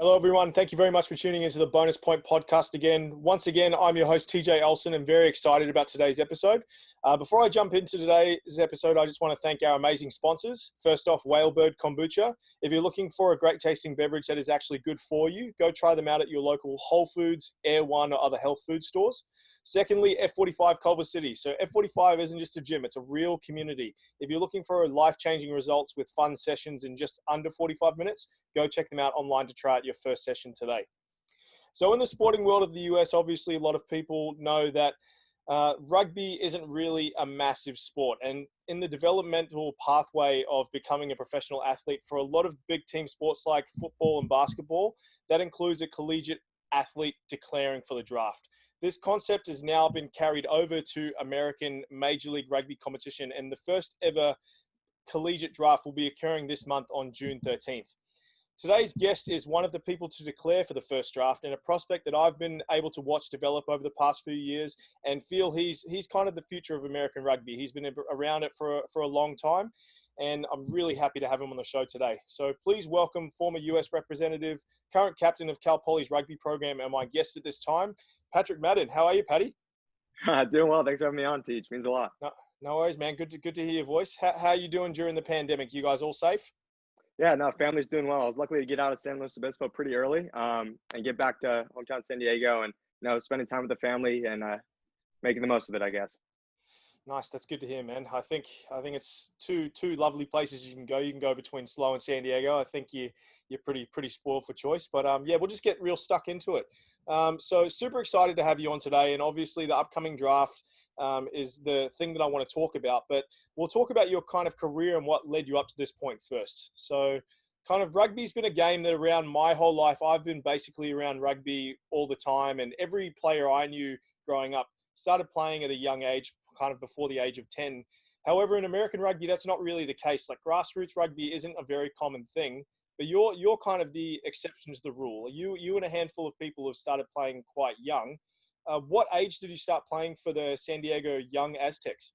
Hello, everyone. Thank you very much for tuning into the Bonus Point podcast again. Once again, I'm your host, TJ Olson, and very excited about today's episode. Before I jump into today's episode, I just want to thank our amazing sponsors. First off, Whalebird Kombucha. If you're looking for a great tasting beverage that is actually good for you, go try them out at your local Whole Foods, Air One, or other health food stores. Secondly, F45 Culver City. So F45 isn't just a gym, it's a real community. If you're looking for life-changing results with fun sessions in just under 45 minutes, go check them out online to try out your first session today. So in the sporting world of the US, obviously a lot of people know that rugby isn't really a massive sport. And in the developmental pathway of becoming a professional athlete for a lot of big team sports like football and basketball, that includes a collegiate athlete declaring for the draft. This concept has now been carried over to American Major League Rugby competition, and the first ever collegiate draft will be occurring this month on June 13th. Today's guest is one of the people to declare for the first draft, and a prospect that I've been able to watch develop over the past few years and feel he's kind of the future of American rugby. He's been around it for a long time, and I'm really happy to have him on the show today. So please welcome former US representative, current captain of Cal Poly's rugby program, and my guest at this time, Patrick Madden. How are you, Patty? Doing well. Thanks for having me on, Teach. Means a lot. No worries, man. Good to hear your voice. How are you doing during the pandemic? You guys all safe? Yeah, no, family's doing well. I was lucky to get out of San Luis Obispo pretty early and get back to hometown San Diego and, spending time with the family and making the most of it, I guess. Nice. That's good to hear, man. I think it's two lovely places you can go. You can go between SLO and San Diego. I think you're pretty spoiled for choice. But yeah, we'll just get real stuck into it. So super excited to have you on today. And obviously the upcoming draft is the thing that I want to talk about. But we'll talk about your kind of career and what led you up to this point first. So kind of rugby's been a game that around my whole life, I've been basically around rugby all the time. And every player I knew growing up started playing at a young age, kind of before the age of 10. However, in American rugby, that's not really the case. Like grassroots rugby isn't a very common thing, but you're kind of the exception to the rule. You and a handful of people have started playing quite young. What age did you start playing for the San Diego Young Aztecs?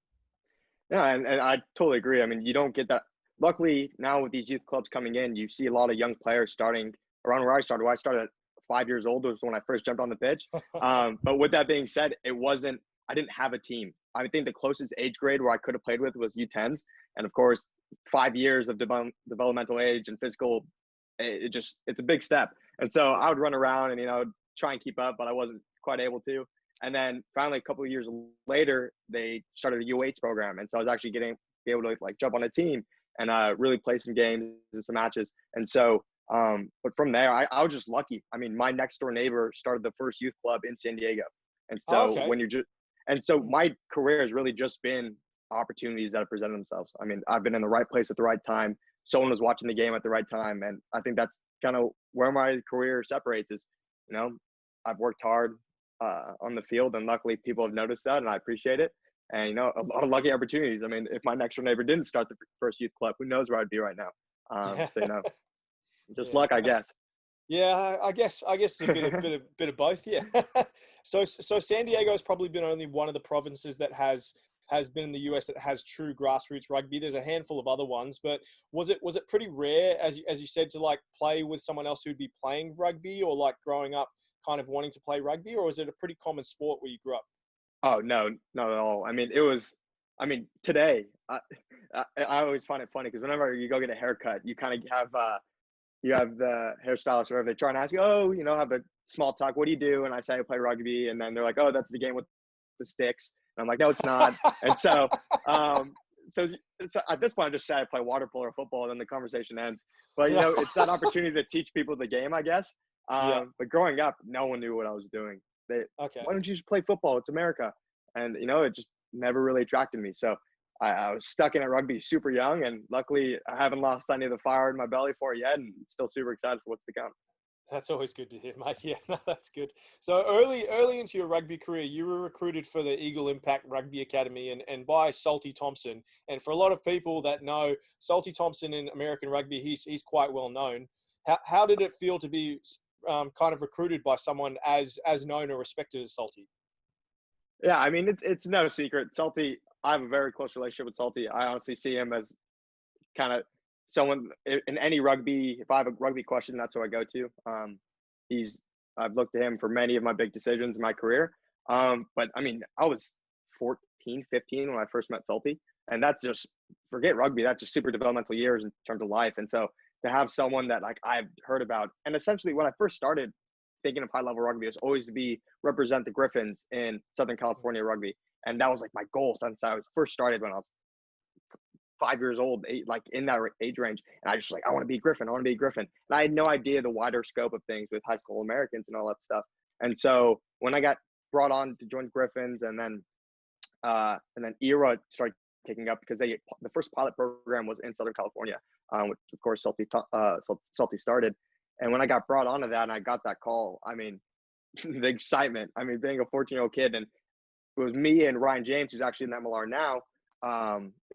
Yeah, and I totally agree. I mean, you don't get that. Luckily, now with these youth clubs coming in, you see a lot of young players starting around where I started. Where I started at 5 years old was when I first jumped on the pitch. But with that being said, I didn't have a team. I think the closest age grade where I could have played with was U10s. And of course, 5 years of developmental age and physical, it's a big step. And so I would run around and, try and keep up, but I wasn't quite able to. And then finally, a couple of years later, they started the U8s program. And so I was actually be able to jump on a team and really play some games and some matches. And so, but from there, I was just lucky. I mean, my next door neighbor started the first youth club in San Diego. And so my career has really just been opportunities that have presented themselves. I mean, I've been in the right place at the right time. Someone was watching the game at the right time. And I think that's kind of where my career separates is, I've worked hard on the field, and luckily people have noticed that, and I appreciate it. And, a lot of lucky opportunities. I mean, if my next door neighbor didn't start the first youth club, who knows where I'd be right now? Just luck, I guess. Yeah, I guess it's a bit of both. Yeah. So San Diego has probably been only one of the provinces that has been in the US that has true grassroots rugby. There's a handful of other ones, but was it pretty rare, as you said, to play with someone else who'd be playing rugby, or growing up kind of wanting to play rugby, or was it a pretty common sport where you grew up? Oh, no, not at all. I mean, today, I always find it funny because whenever you go get a haircut, you kind of have you have the hairstylist or whatever, they try and ask you, have a small talk. What do you do? And I say I play rugby, and then they're like, oh, that's the game with the sticks. And I'm like, no, it's not. And so, so at this point, I just say I play water polo or football, and then the conversation ends. But it's that opportunity to teach people the game, I guess. But growing up, no one knew what I was doing. Why don't you just play football? It's America. And, it just never really attracted me. So I was stuck in at rugby super young, and luckily I haven't lost any of the fire in my belly for it yet, and still super excited for what's to come. That's always good to hear, mate. Yeah, no, that's good. So early into your rugby career, you were recruited for the Eagle Impact Rugby Academy and by Salty Thompson. And for a lot of people that know Salty Thompson in American rugby, he's quite well known. How did it feel to be kind of recruited by someone as known or respected as Salty? Yeah, I mean, it's no secret. Salty, I have a very close relationship with Salty. I honestly see him as kind of someone in any rugby, if I have a rugby question, that's who I go to. I've looked to him for many of my big decisions in my career. But I mean, I was 14, 15 when I first met Salty, and that's just, forget rugby, that's just super developmental years in terms of life. And so to have someone that like I've heard about, and essentially when I first started thinking of high level rugby, was always to represent the Griffins in Southern California rugby. And that was like my goal since I was first started when I was 5 years old, like in that age range. And I just like, I want to be Griffin. I want to be Griffin. And I had no idea the wider scope of things with high school Americans and all that stuff. And so when I got brought on to join Griffins, and then ERA started kicking up because the first pilot program was in Southern California, which of course Salty started. And when I got brought onto that and I got that call, I mean, the excitement, I mean, being a 14-year-old kid, and it was me and Ryan James, who's actually in the MLR now,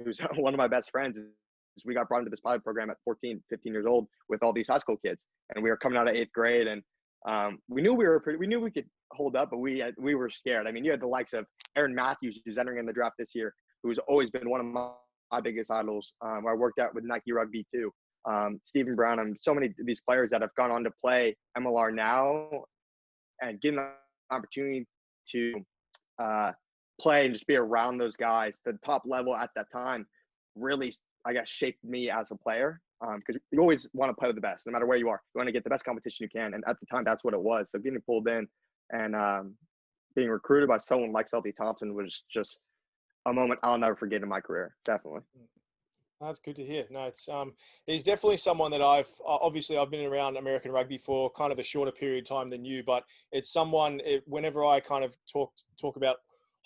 who's one of my best friends. We got brought into this pilot program at 14, 15 years old with all these high school kids. And we were coming out of 8th grade, and we knew we could hold up, but we were scared. I mean, you had the likes of Aaron Matthews, who's entering in the draft this year, who's always been one of my biggest idols. I worked out with Nike Rugby too. Stephen Brown, so many of these players that have gone on to play MLR now and getting the opportunity to play and just be around those guys, the top level at that time, really, I guess, shaped me as a player. Because you always want to play with the best, no matter where you are. You want to get the best competition you can. And at the time, that's what it was. So getting pulled in and being recruited by someone like Salty Thompson was just a moment I'll never forget in my career. Definitely. That's good to hear. No, he's definitely someone that I've been around American rugby for kind of a shorter period of time than you, but it's someone, whenever I kind of talk about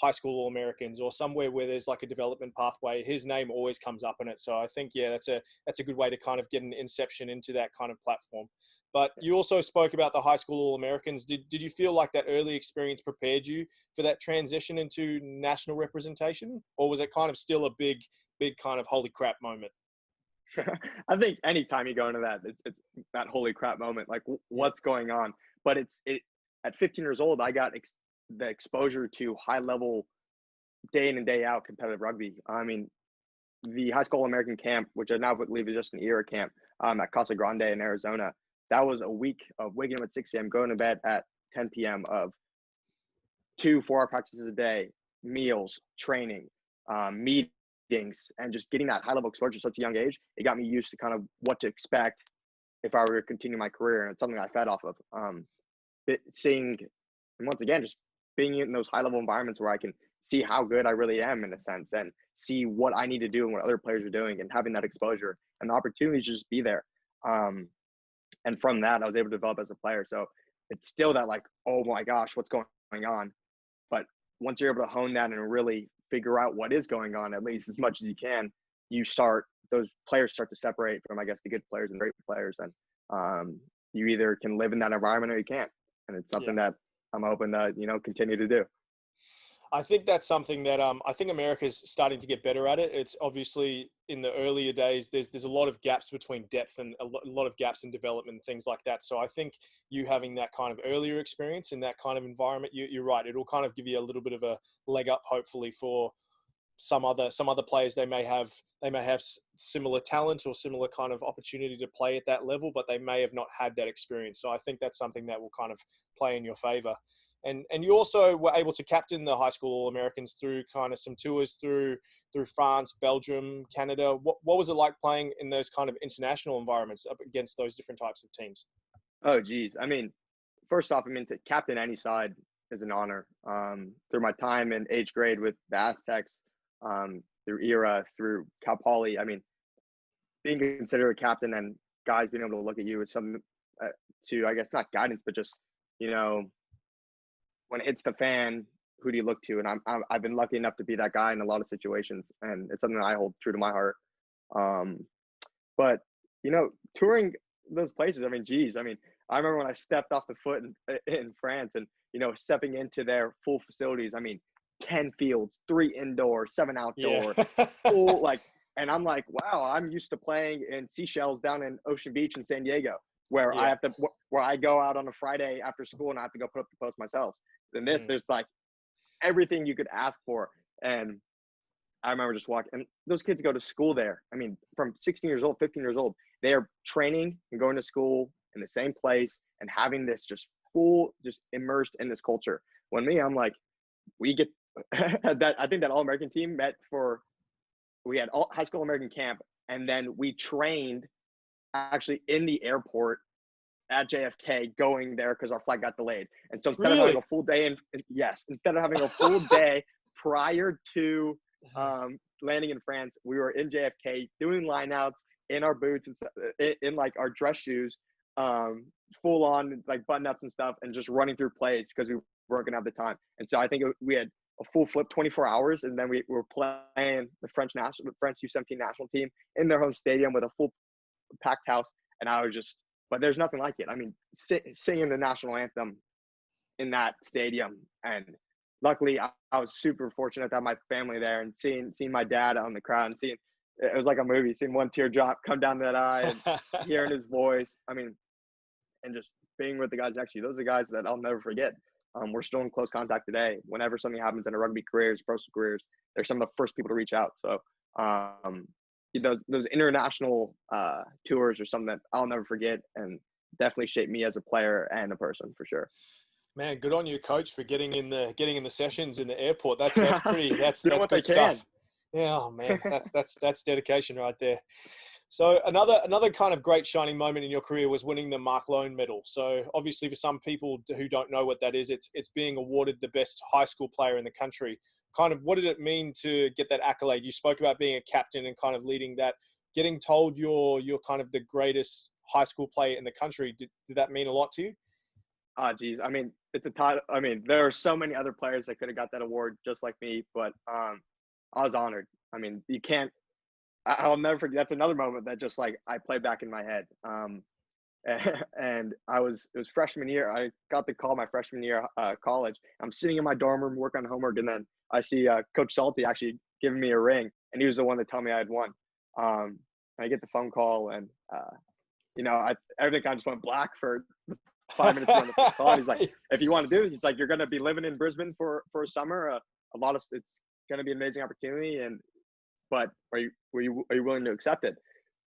high school All-Americans or somewhere where there's like a development pathway, his name always comes up in it. So I think, yeah, that's a good way to kind of get an inception into that kind of platform. But you also spoke about the high school All-Americans. Did you feel like that early experience prepared you for that transition into national representation, or was it kind of still a big kind of holy crap moment? I think anytime you go into that, it's that holy crap moment, like what's going on. But at 15 years old, I got the exposure to high level day in and day out competitive rugby. I mean, the high school American camp, which I now believe is just an ERA camp, at Casa Grande in Arizona, that was a week of waking up at 6 a.m., going to bed at 10 p.m. of 2 4-hour practices a day, meals, training, meetings, and just getting that high level exposure at such a young age. It got me used to kind of what to expect if I were to continue my career. And it's something I fed off of. Seeing, and once again, just being in those high level environments where I can see how good I really am in a sense, and see what I need to do and what other players are doing, and having that exposure and the opportunities to just be there. And from that, I was able to develop as a player. So it's still that like, oh my gosh, what's going on? But once you're able to hone that and really figure out what is going on, at least as much as you can, those players start to separate from, I guess, the good players and great players. And you either can live in that environment or you can't. And it's something that I'm hoping to, continue to do. I think that's something that I think America's starting to get better at it. It's obviously in the earlier days, there's a lot of gaps between depth and a lot of gaps in development and things like that. So I think you having that kind of earlier experience in that kind of environment, you're right. It'll kind of give you a little bit of a leg up, hopefully, for some other players. They may have similar talent or similar kind of opportunity to play at that level, but they may have not had that experience. So I think that's something that will kind of play in your favor. And you also were able to captain the high school All-Americans through kind of some tours through France, Belgium, Canada. What was it like playing in those kind of international environments up against those different types of teams? Oh, geez. I mean, first off, to captain any side is an honor. Through my time in 8th grade with the Aztecs, through ERA, through Cal Poly, being considered a captain and guys being able to look at you is something to, I guess, not guidance, but just, when it hits the fan, who do you look to? And I've been lucky enough to be that guy in a lot of situations, and it's something that I hold true to my heart. But touring those places, geez, I remember when I stepped off the foot in France, and stepping into their full facilities. 10 fields, 3 indoor, 7 outdoor, full and I'm like, wow, I'm used to playing in Seychelles down in Ocean Beach in San Diego, where I go out on a Friday after school and I have to go put up the post myself. And there's like everything you could ask for. And I remember just walking, and those kids go to school there. I mean, from 16 years old, 15 years old, they are training and going to school in the same place and having this just immersed in this culture. When me, I'm like, we get that. I think that All-American team we had all high school American camp, and then we trained actually in the airport at JFK going there because our flight got delayed. And so instead of having a full day instead of having a full day prior to landing in France, we were in JFK doing lineouts in our boots and in like our dress shoes, full on like button ups and stuff, and just running through plays because we weren't gonna have the time. And so I think we had a full flip 24 hours, and then we were playing the French U17 national team in their home stadium with a full packed house. And I was just, but there's nothing like it. I mean, singing the national anthem in that stadium, and luckily I was super fortunate to have my family there, and seeing my dad on the crowd, and it was like a movie, seeing one teardrop come down that eye and hearing his voice. I mean, and just being with the guys next to you. Those are guys that I'll never forget. We're still in close contact today. Whenever something happens in our rugby careers, personal careers, they're some of the first people to reach out. So those international tours are something that I'll never forget, and definitely shaped me as a player and a person for sure. Man, good on you, coach, for getting in the sessions in the airport. That's good stuff. Yeah, oh man, that's dedication right there. So another kind of great shining moment in your career was winning the Markland Medal. So obviously, for some people who don't know what that is, it's being awarded the best high school player in the country. Kind of, what did it mean to get that accolade? You spoke about being a captain and kind of leading that. Getting told you're kind of the greatest high school player in the country. Did that mean a lot to you? Geez. I mean, it's a title. I mean, there are so many other players that could have got that award just like me, but I was honored. I mean, you can't. I'll never forget. That's another moment that just like I play back in my head. And it was freshman year. I got the call my freshman year college. I'm sitting in my dorm room working on homework, and then I see Coach Salty actually giving me a ring, and he was the one that told me I had won. I get the phone call, and everything kind of just went black for 5 minutes on the call. He's like, if you want to do it, he's like, you're going to be living in Brisbane for a summer. It's going to be an amazing opportunity, but are you willing to accept it?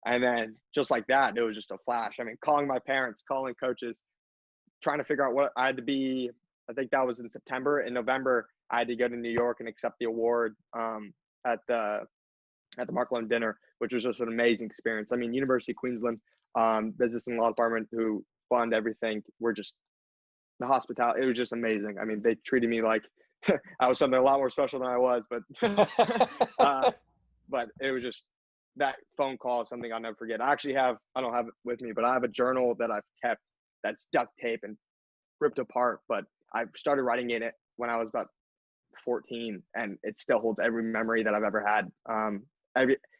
And then just like that, it was just a flash. I mean, calling my parents, calling coaches, trying to figure out what I had to be. I think that was in September. In November, I had to go to New York and accept the award at the Markland dinner, which was just an amazing experience. I mean, University of Queensland Business and Law Department, who fund everything, were just the hospitality. It was just amazing. I mean, they treated me like I was something a lot more special than I was, but it was just, that phone call is something I'll never forget. I don't have it with me, but I have a journal that I've kept that's duct tape and ripped apart, but I started writing in it when I was about 14, and it still holds every memory that I've ever had.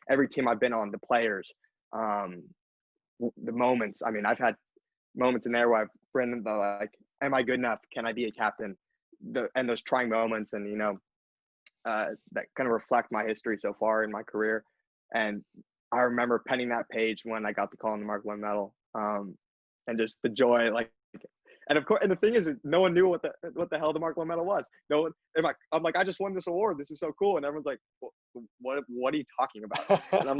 Every team I've been on, the players, the moments. I mean, I've had moments in there where I've been like, am I good enough? Can I be a captain? And those trying moments, and that kind of reflect my history so far in my career. And I remember penning that page when I got the call on the Markland Medal, and just the joy, like, and of course, and the thing is, no one knew what the hell the Markland Medal was. No one. I'm like, I just won this award. This is so cool. And everyone's like, what are you talking about? And I'm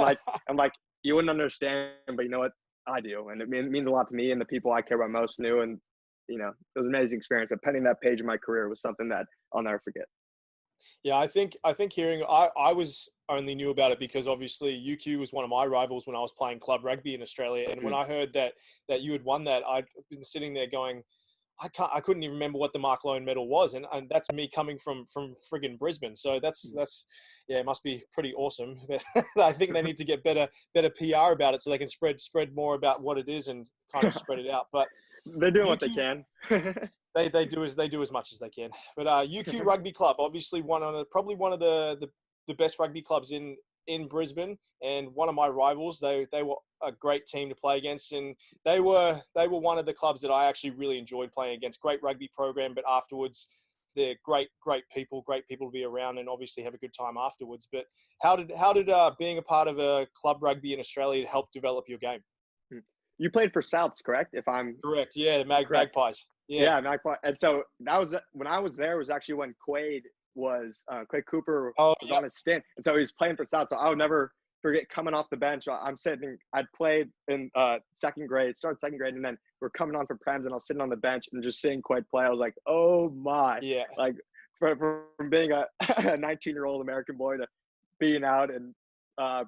like, you wouldn't understand, but you know what? I do, and it means a lot to me, and the people I care about most knew. And it was an amazing experience. But penning that page in my career was something that I'll never forget. Yeah, I think hearing, I was only knew about it because obviously UQ was one of my rivals when I was playing club rugby in Australia. And when I heard that you had won that, I'd been sitting there going, I couldn't even remember what the Markland Medal was. And that's me coming from friggin' Brisbane. So that's it must be pretty awesome. But I think they need to get better PR about it so they can spread more about what it is and kind of spread it out. But they're doing what they can. They do as much as they can. But UQ Rugby Club, obviously probably one of the best rugby clubs in Brisbane, and one of my rivals. They were a great team to play against, and they were one of the clubs that I actually really enjoyed playing against. Great rugby program, but afterwards they're great people to be around, and obviously have a good time afterwards. But how did being a part of a club rugby in Australia help develop your game? You played for Souths, correct? If I'm correct, yeah, the Magpies. Yeah, Magpie. And so that was when I was there. Was actually when Quaid was Quay Cooper Oh, was yeah. on his stint, and so he was playing for South. So I'll never forget coming off the bench. I'd played in second grade, started second grade, and then we're coming on for prems, and I was sitting on the bench and just seeing Quay play. I was like, oh my, Yeah. like from being a 19-year-old American boy to being out in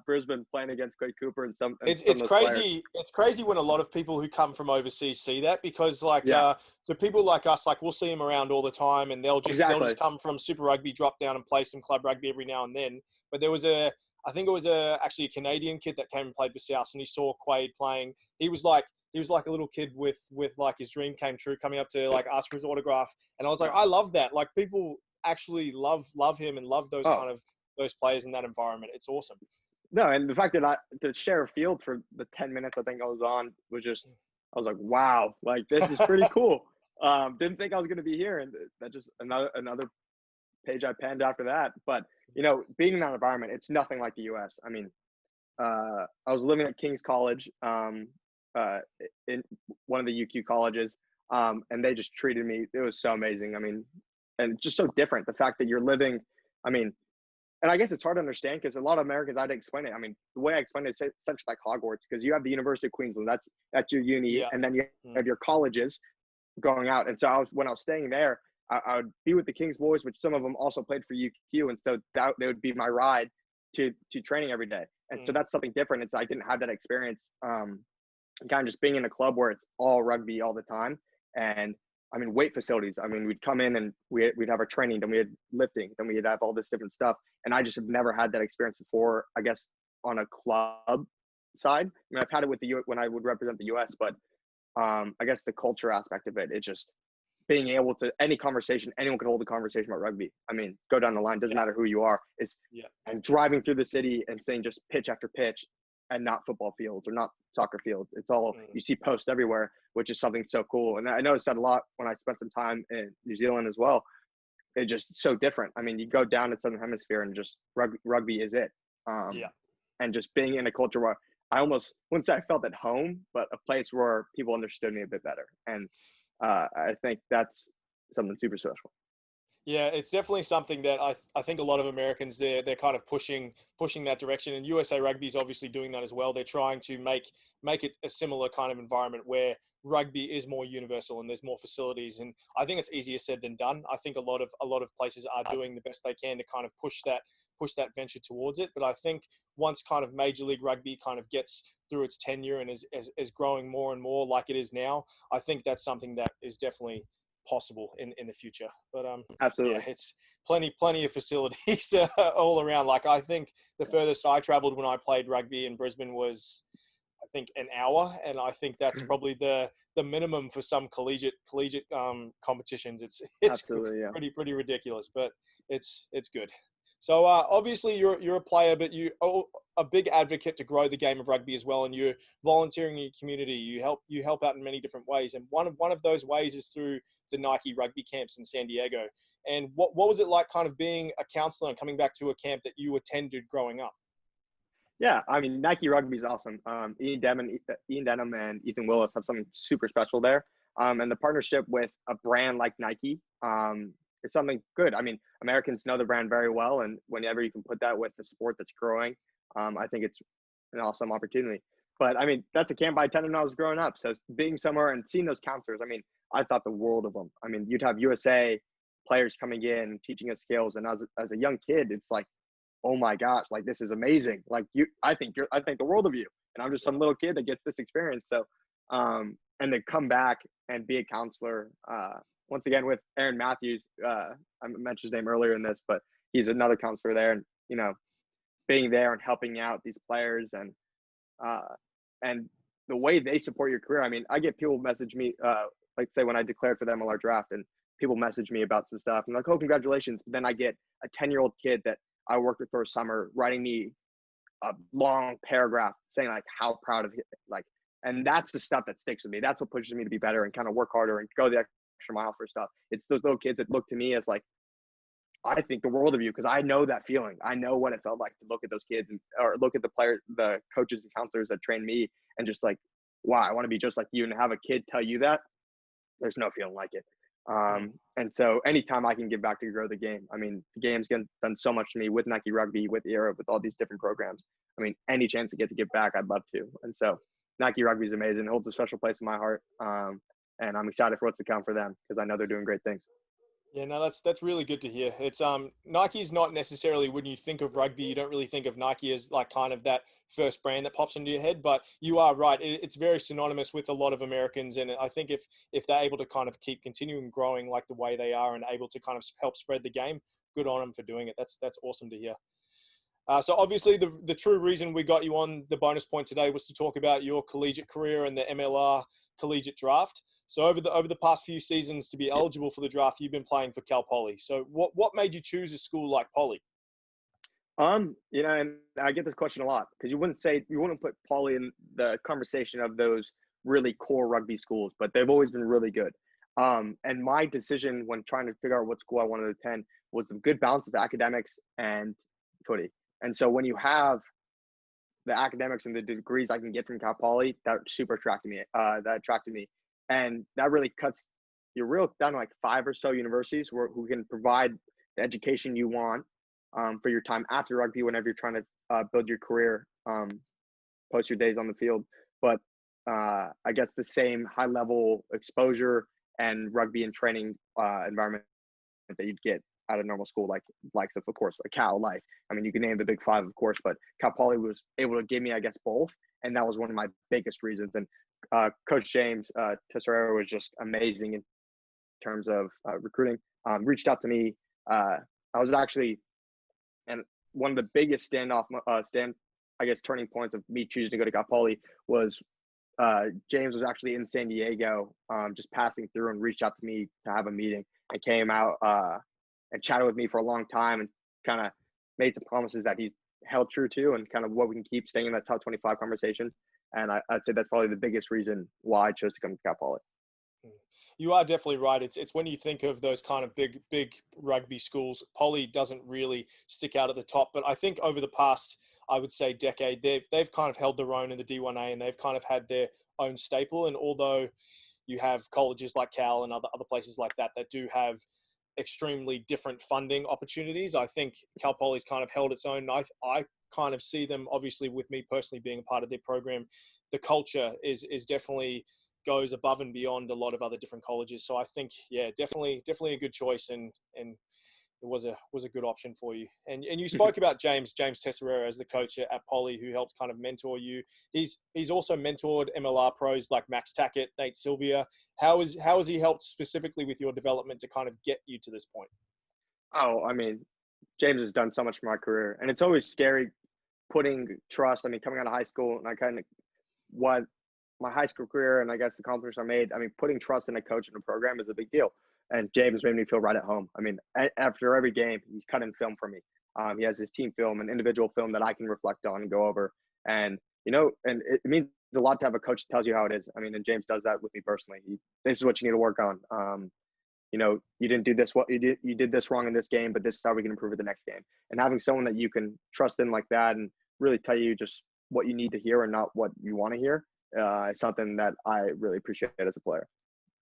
Brisbane playing against Quay Cooper and some of It's those players. crazy. It's crazy when a lot of people who come from overseas see that, because Yeah, so people like us, like we'll see them around all the time, and they'll exactly. just come from Super Rugby, drop down and play some club rugby every now and then. But there was I think it was actually a Canadian kid that came and played for South, and he saw Quade playing. He was like a little kid with like his dream came true, coming up to like ask for his autograph, and I was like, I love that. Like people actually love him and love those Oh, kind of those players in that environment. It's awesome. no, and the fact that to share a field for the 10 minutes I think I was on was just, I was like, wow, like this is pretty cool. Didn't think I was going to be here, and that just another page I penned after that. But being in that environment, it's nothing like the U.S. I mean, I was living at King's College, in one of the UQ colleges, and they just treated me. It was so amazing. I mean, and just so different. The fact that you're living, I mean. And I guess it's hard to understand because a lot of Americans, I'd explain it. I mean, the way I explain it is essentially like Hogwarts, because you have the University of Queensland, that's your uni, Yeah. and then you have your colleges going out. And so when I was staying there, I would be with the Kings boys, which some of them also played for UQ, and so they would be my ride to training every day. And so that's something different. I didn't have that experience, kind of just being in a club where it's all rugby all the time. And I mean, weight facilities. I mean, we'd come in and we'd have our training, then we had lifting, then we'd have all this different stuff. And I just have never had that experience before, I guess, on a club side. I mean, I've had it with when I would represent the US, but I guess the culture aspect of it, it's just being able to, any conversation, anyone can hold a conversation about rugby. I mean, go down the line, doesn't matter who you are. And driving through the city and seeing just pitch after pitch, and not football fields or not soccer fields. It's all, you see posts everywhere, which is something so cool. And I noticed that a lot when I spent some time in New Zealand as well. It's just so different. I mean, you go down to Southern Hemisphere and just rugby is it. And just being in a culture where I almost wouldn't say I felt at home, but a place where people understood me a bit better. And I think that's something super special. Yeah, it's definitely something that I think a lot of Americans, they're kind of pushing that direction, and USA Rugby is obviously doing that as well. They're trying to make it a similar kind of environment where rugby is more universal and there's more facilities. And I think it's easier said than done. I think a lot of places are doing the best they can to kind of push that venture towards it. But I think once kind of Major League Rugby kind of gets through its tenure and is growing more and more like it is now, I think that's something that is definitely possible in the future. But Absolutely. yeah, it's plenty of facilities all around. Like I think the furthest I traveled when I played rugby in Brisbane was, I think, an hour, and I think that's probably the minimum for some collegiate competitions. It's Absolutely, yeah. pretty ridiculous, but it's good. So obviously you're a player, but you are a big advocate to grow the game of rugby as well, and you're volunteering in your community. You help out in many different ways, and one of those ways is through the Nike rugby camps in San Diego. And what was it like kind of being a counselor and coming back to a camp that you attended growing up? Yeah, I mean, Nike Rugby is awesome. Ian Denham and Ethan Willis have something super special there. And the partnership with a brand like Nike is something good. I mean, Americans know the brand very well, and whenever you can put that with the sport that's growing, I think it's an awesome opportunity. But, I mean, that's a camp I attended when I was growing up. So being somewhere and seeing those counselors, I mean, I thought the world of them. I mean, you'd have USA players coming in, teaching us skills. And as a young kid, it's like, oh my gosh, like this is amazing. Like I think the world of you. And I'm just some little kid that gets this experience. So, and then come back and be a counselor, once again with Aaron Matthews. I mentioned his name earlier in this, but he's another counselor there, and, being there and helping out these players and the way they support your career. I mean, I get people message me, like say when I declared for the MLR draft, and people message me about some stuff and like, oh, congratulations. But then I get a 10-year-old kid that I worked with for a summer writing me a long paragraph saying like how proud of him, like, and that's the stuff that sticks with me. That's what pushes me to be better and kind of work harder and go the extra mile for stuff. It's those little kids that look to me as like, I think the world of you, because I know that feeling. I know what it felt like to look at those kids or look at the players, the coaches and counselors that trained me, and just like, wow, I want to be just like you. And have a kid tell you that, there's no feeling like it. And so anytime I can give back to grow the game, I mean, the game's done so much to me with Nike Rugby, with Era, with all these different programs. I mean, any chance to get to give back, I'd love to. And so Nike Rugby is amazing. It holds a special place in my heart. And I'm excited for what's to come for them because I know they're doing great things. Yeah, no, that's really good to hear. It's Nike's not necessarily, when you think of rugby, you don't really think of Nike as like kind of that first brand that pops into your head. But you are right; it's very synonymous with a lot of Americans, and I think if they're able to kind of keep continuing growing like the way they are and able to kind of help spread the game, good on them for doing it. That's awesome to hear. So obviously the true reason we got you on the bonus point today was to talk about your collegiate career and the MLR Collegiate Draft. So over the past few seasons to be eligible for the draft, you've been playing for Cal Poly. So what made you choose a school like Poly? And I get this question a lot because you wouldn't put Poly in the conversation of those really core rugby schools, but they've always been really good. And my decision when trying to figure out what school I wanted to attend was the good balance of academics and footy. And so when you have the academics and the degrees I can get from Cal Poly, that super attracted me. And that really cuts you're real down to like 5 or so universities who can provide the education you want for your time after rugby whenever you're trying to build your career post your days on the field. But I guess the same high level exposure and rugby and training environment that you'd get at a normal school, like of course, a Cal Life. I mean, you can name the big 5, of course, but Cal Poly was able to give me, I guess, both. And that was one of my biggest reasons. And Coach James Tessera was just amazing in terms of recruiting. Reached out to me. I was actually, and one of the biggest turning points of me choosing to go to Cal Poly was James was actually in San Diego, just passing through and reached out to me to have a meeting and came out and chatted with me for a long time and kind of made some promises that he's held true to and kind of what we can keep staying in that top 25 conversation. And I'd say that's probably the biggest reason why I chose to come to Cal Poly. You are definitely right. It's when you think of those kind of big rugby schools, Poly doesn't really stick out at the top. But I think over the past, I would say, decade, they've kind of held their own in the D1A and they've kind of had their own staple. And although you have colleges like Cal and other places like that do have extremely different funding opportunities, I think Cal Poly's kind of held its own. I kind of see them, obviously, with me personally being a part of their program, the culture is definitely goes above and beyond a lot of other different colleges. So I think, yeah, definitely a good choice, and it was a good option for you. And you spoke about James Tessera as the coach at Poly, who helps kind of mentor you. He's also mentored MLR pros like Max Tackett, Nate Sylvia. How has he helped specifically with your development to kind of get you to this point? Oh, I mean, James has done so much for my career, and it's always scary putting trust. I mean, coming out of high school, and I kind of what my high school career and I guess the accomplishments I made. I mean, putting trust in a coach and a program is a big deal. And James made me feel right at home. I mean, after every game, he's cutting film for me. He has his team film and individual film that I can reflect on and go over. And, and it means a lot to have a coach that tells you how it is. I mean, and James does that with me personally. This is what you need to work on. You didn't do this. You did this wrong in this game, but this is how we can improve it the next game. And having someone that you can trust in like that and really tell you just what you need to hear and not what you want to hear is something that I really appreciate as a player.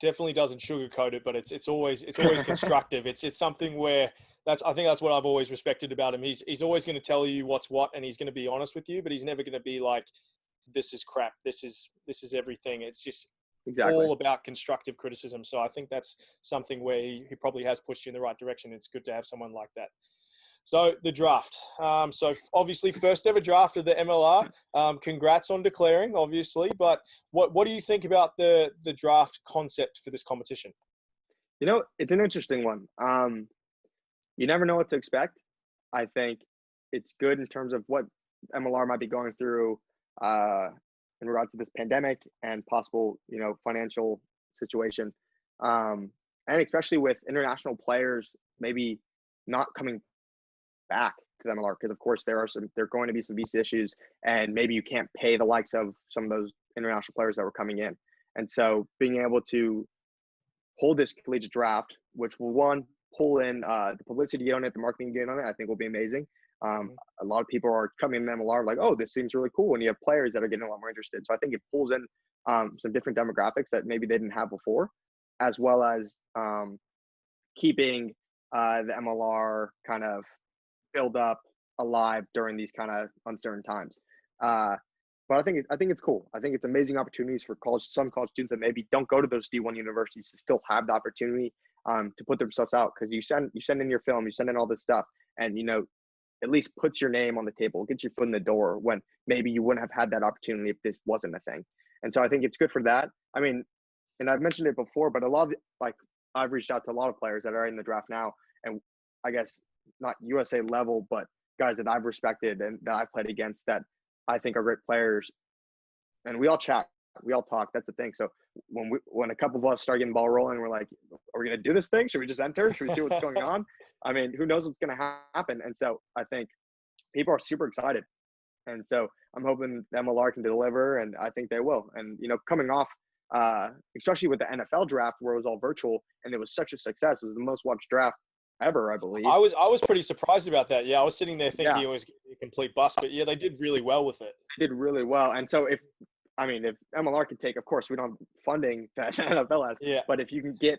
Definitely doesn't sugarcoat it, but it's always constructive. It's something where I think that's what I've always respected about him. He's always going to tell you what's what, and he's going to be honest with you, but he's never going to be like, this is crap. This is everything. It's just all about constructive criticism. So I think that's something where he probably has pushed you in the right direction. It's good to have someone like that. So the draft. So obviously first ever draft of the MLR. Congrats on declaring, obviously. But what do you think about the draft concept for this competition? It's an interesting one. You never know what to expect. I think it's good in terms of what MLR might be going through in regards to this pandemic and possible, financial situation. And especially with international players maybe not coming back to the MLR because of course there are going to be some visa issues and maybe you can't pay the likes of some of those international players that were coming in. And so being able to hold this collegiate draft, which will pull in the publicity get on it, the marketing get on it, I think will be amazing. A lot of people are coming in MLR like, oh, this seems really cool. And you have players that are getting a lot more interested. So I think it pulls in some different demographics that maybe they didn't have before. as well as keeping the MLR kind of build up alive during these kind of uncertain times. But I think it's cool. I think it's amazing opportunities for some college students that maybe don't go to those D1 universities to still have the opportunity to put themselves out, because you send in your film, you send in all this stuff, and at least puts your name on the table, gets your foot in the door when maybe you wouldn't have had that opportunity if this wasn't a thing. And so I think it's good for that. I mean, and I've mentioned it before, but a lot of I've reached out to a lot of players that are in the draft now, and I guess not USA level, but guys that I've respected and that I've played against that I think are great players. And we all chat, we all talk. That's the thing. So when a couple of us start getting the ball rolling, we're like, are we going to do this thing? Should we just enter? Should we see what's going on? I mean, who knows what's going to happen? And so I think people are super excited. And so I'm hoping the MLR can deliver, and I think they will. And, coming off, especially with the NFL draft where it was all virtual and it was such a success, it was the most watched draft ever, I believe. I was pretty surprised about that. Yeah, I was sitting there thinking it was a complete bust, but yeah, they did really well with it. They did really well. And so if MLR can take, of course, we don't have funding that NFL has, but if you can get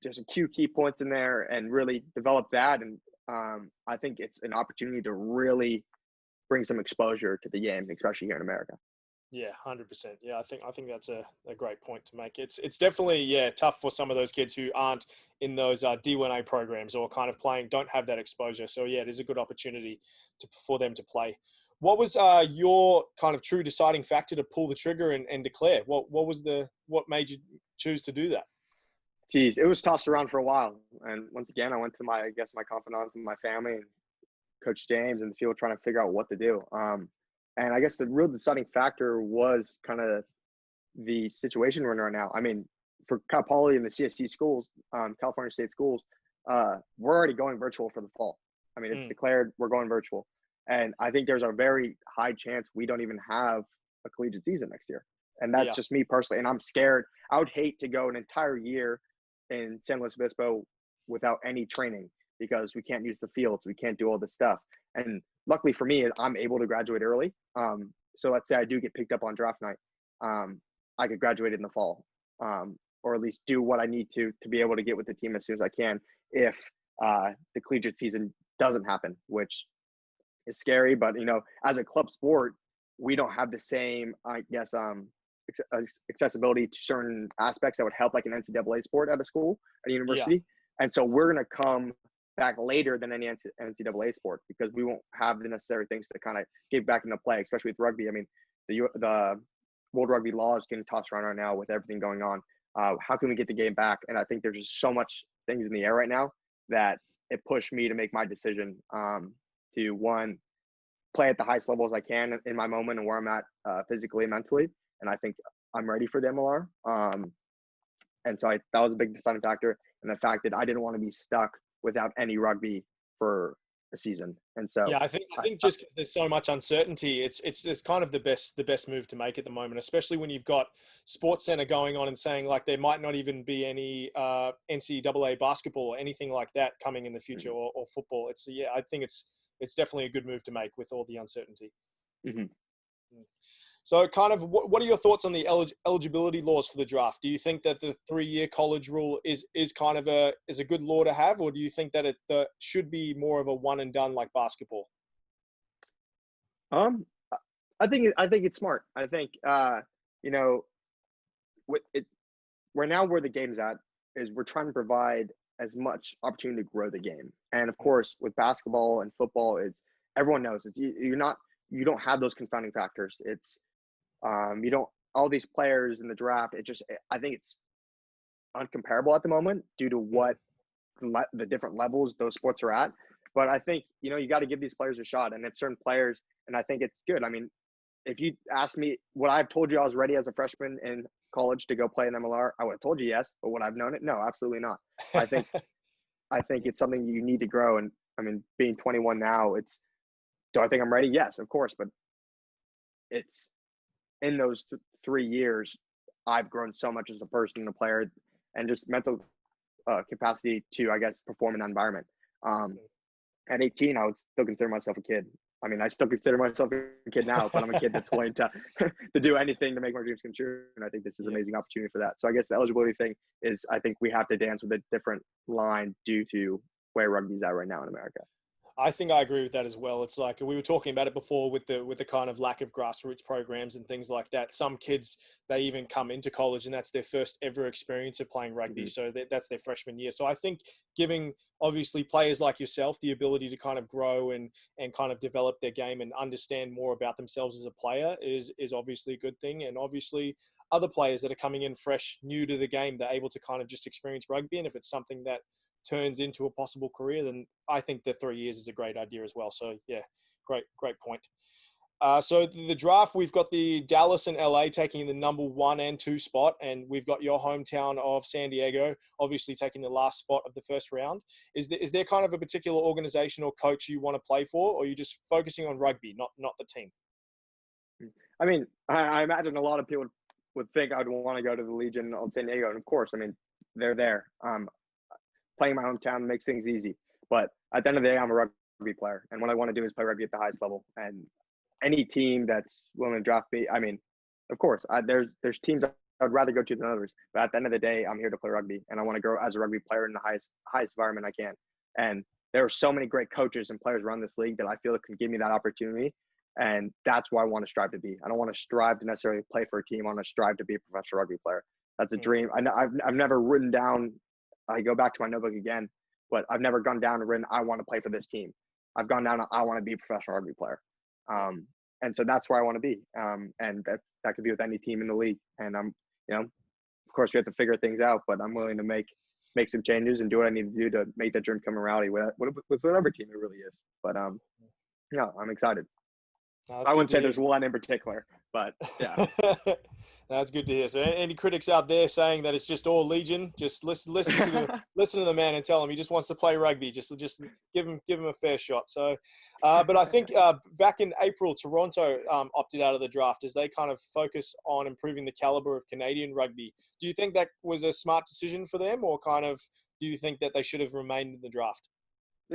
just a few key points in there and really develop that, and I think it's an opportunity to really bring some exposure to the game, especially here in America. Yeah, 100%. Yeah, I think that's a great point to make. It's definitely tough for some of those kids who aren't in those D1A programs or kind of don't have that exposure. So yeah, it is a good opportunity for them to play. What was your kind of true deciding factor to pull the trigger and declare? What made you choose to do that? Geez, it was tossed around for a while, and once again, I went to my confidants and my family and Coach James and the people trying to figure out what to do. And I guess the real deciding factor was kind of the situation we're in right now. I mean, for Cal Poly and the CSC schools, California State schools, we're already going virtual for the fall. I mean, it's declared we're going virtual. And I think there's a very high chance we don't even have a collegiate season next year. And that's just me personally. And I'm scared. I would hate to go an entire year in San Luis Obispo without any training, because we can't use the fields. We can't do all this stuff. And luckily for me, I'm able to graduate early. So let's say I do get picked up on draft night. I could graduate in the fall, or at least do what I need to be able to get with the team as soon as I can if the collegiate season doesn't happen, which is scary. But, as a club sport, we don't have the same, I guess, accessibility to certain aspects that would help like an NCAA sport at a school, at a university. Yeah. And so we're going to come back later than any NCAA sport, because we won't have the necessary things to kind of get back into play, especially with rugby. I mean, the World Rugby Laws getting tossed around right now with everything going on. How can we get the game back? And I think there's just so much things in the air right now that it pushed me to make my decision to, one, play at the highest level as I can in my moment and where I'm at physically and mentally. And I think I'm ready for the MLR. And so that was a big deciding factor. And the fact that I didn't want to be stuck without any rugby for a season. And so I think just because there's so much uncertainty, it's kind of the best move to make at the moment, especially when you've got Sports Center going on and saying like there might not even be any NCAA basketball or anything like that coming in the future, or football. I think it's definitely a good move to make with all the uncertainty. Mm-hmm. So kind of what are your thoughts on the eligibility laws for the draft? Do you think that the 3-year college rule is kind of a good law to have, or do you think that it should be more of a one and done like basketball? I think it's smart. I think we're now where the game's at is we're trying to provide as much opportunity to grow the game. And of course, with basketball and football, is everyone knows you don't have those confounding factors. It's you don't, all these players in the draft, I think it's uncomparable at the moment due to what the different levels those sports are at. But I think, you got to give these players a shot, and it's certain players, and I think it's good. I mean, if you asked me, would I have told you I was ready as a freshman in college to go play in MLR? I would have told you yes, but would I have known it? No, absolutely not. I think it's something you need to grow. And I mean, being 21 now, do I think I'm ready? Yes, of course. But it's in those 3 years, I've grown so much as a person and a player, and just mental capacity to, I guess, perform in that environment. At 18, I would still consider myself a kid. I mean, I still consider myself a kid now, but I'm a kid that's willing to to do anything to make my dreams come true. And I think this is an amazing opportunity for that. So I guess the eligibility thing is, I think we have to dance with a different line due to where rugby's at right now in America. I think I agree with that as well. It's like we were talking about it before with the kind of lack of grassroots programs and things like that. Some kids, they even come into college and that's their first ever experience of playing rugby. So that's their freshman year. So I think giving obviously players like yourself the ability to kind of grow and kind of develop their game and understand more about themselves as a player is obviously a good thing. And obviously other players that are coming in fresh, new to the game, they're able to kind of just experience rugby. And if it's something that turns into a possible career, then I think the 3 years is a great idea as well. So yeah, great point. So the draft, we've got the Dallas and LA taking the number 1 and 2 spot, and we've got your hometown of San Diego obviously taking the last spot of the first round. Is there kind of a particular organization or coach you want to play for, or are you just focusing on rugby, not the team? I mean, I imagine a lot of people would think I'd want to go to the Legion of San Diego, and of course, I mean, they're there. Playing my hometown makes things easy. But at the end of the day, I'm a rugby player. And what I want to do is play rugby at the highest level. And any team that's willing to draft me, I mean, of course, there's teams I'd rather go to than others. But at the end of the day, I'm here to play rugby. And I want to grow as a rugby player in the highest environment I can. And there are so many great coaches and players around this league that I feel can give me that opportunity. And that's where I want to strive to be. I don't want to strive to necessarily play for a team. I want to strive to be a professional rugby player. That's a dream. I've never written down, I go back to my notebook again, but I've never gone down and written, I want to play for this team. I've gone down, I want to be a professional rugby player. And so that's where I want to be. And that could be with any team in the league. And of course we have to figure things out, but I'm willing to make some changes and do what I need to do to make that dream come a reality with whatever team it really is. But I'm excited. No, I wouldn't say there's one in particular, but yeah. That's good to hear. So any critics out there saying that it's just all Legion, just listen to the man and tell him he just wants to play rugby. Just give him a fair shot. So, but I think back in April, Toronto opted out of the draft as they kind of focus on improving the caliber of Canadian rugby. Do you think that was a smart decision for them, or kind of do you think that they should have remained in the draft?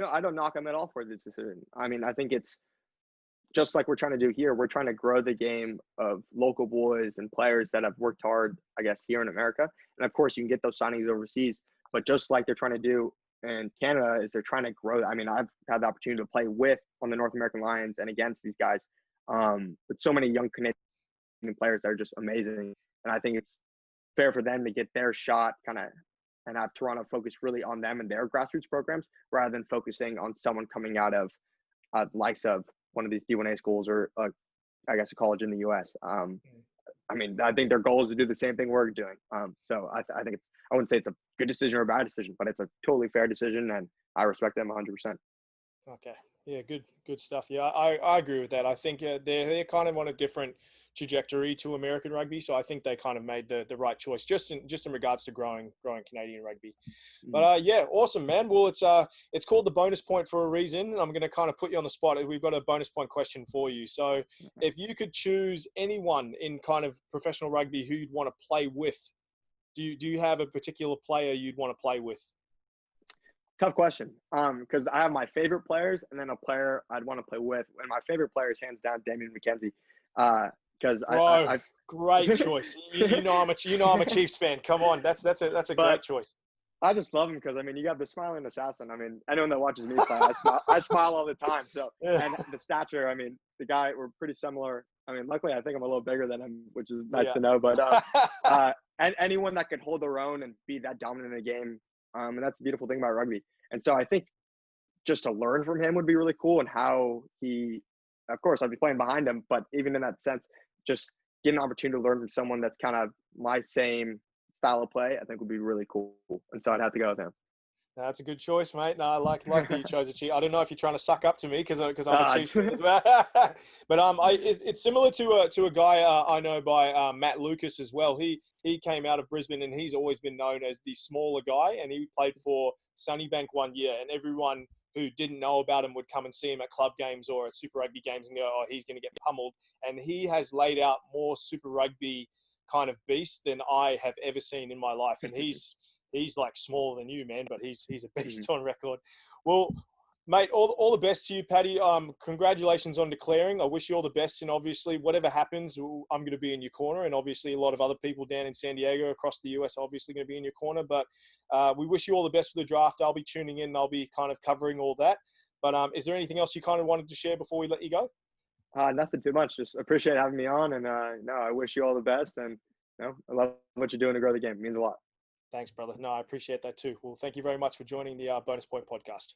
I don't knock them at all for this decision. I mean, I think it's just like we're trying to do here. We're trying to grow the game of local boys and players that have worked hard, I guess, here in America. And of course, you can get those signings overseas. But just like they're trying to do in Canada, is they're trying to grow. I mean, I've had the opportunity to play with on the North American Lions and against these guys with so many young Canadian players that are just amazing. And I think it's fair for them to get their shot kind of and have Toronto focus really on them and their grassroots programs rather than focusing on someone coming out of likes of one of these D1A schools or I guess a college in the US. I mean, I think their goal is to do the same thing we're doing. So I think I wouldn't say it's a good decision or a bad decision, but it's a totally fair decision and I respect them 100%. Okay. Yeah, good stuff. Yeah, I agree with that. I think they're kind of on a different trajectory to American rugby, so I think they kind of made the right choice just in regards to growing Canadian rugby. But yeah, awesome, man. Well, it's called the bonus point for a reason. I'm going to kind of put you on the spot. We've got a bonus point question for you. So, if you could choose anyone in kind of professional rugby who you'd want to play with, do you have a particular player you'd want to play with? Tough question. Because I have my favorite players and then a player I'd want to play with. And my favorite player is hands down Damien McKenzie. Because I've great choice. You know I'm a Chiefs fan. Come on, that's a great choice. I just love him because I mean you got the smiling assassin. I mean anyone that watches me play, I smile all the time. So and the stature. I mean the guy we're pretty similar. I mean luckily I think I'm a little bigger than him, which is nice to know. But and anyone that could hold their own and be that dominant in the game. And that's the beautiful thing about rugby. And so I think just to learn from him would be really cool and how of course, I'd be playing behind him, but even in that sense, just getting an opportunity to learn from someone that's kind of my same style of play, I think would be really cool. And so I'd have to go with him. That's a good choice, mate. No, I like that you chose a Chief. I don't know if you're trying to suck up to me because I'm a Chiefs fan as well. But it's similar to a guy I know by Matt Lucas as well. He came out of Brisbane and he's always been known as the smaller guy, and he played for Sunnybank one year, and everyone who didn't know about him would come and see him at club games or at Super Rugby games and go, oh, he's going to get pummeled. And he has laid out more Super Rugby kind of beast than I have ever seen in my life. And he's like smaller than you, man, but he's a beast on record. Well, Mate, all the best to you, Paddy. Congratulations on declaring. I wish you all the best, and obviously, whatever happens, I'm going to be in your corner, and obviously, a lot of other people down in San Diego, across the US, are obviously going to be in your corner. But we wish you all the best for the draft. I'll be tuning in, and I'll be kind of covering all that. But is there anything else you kind of wanted to share before we let you go? Nothing too much. Just appreciate having me on, and no, I wish you all the best, and I love what you're doing to grow the game. It means a lot. Thanks, brother. No, I appreciate that too. Well, thank you very much for joining the Bonus Point podcast.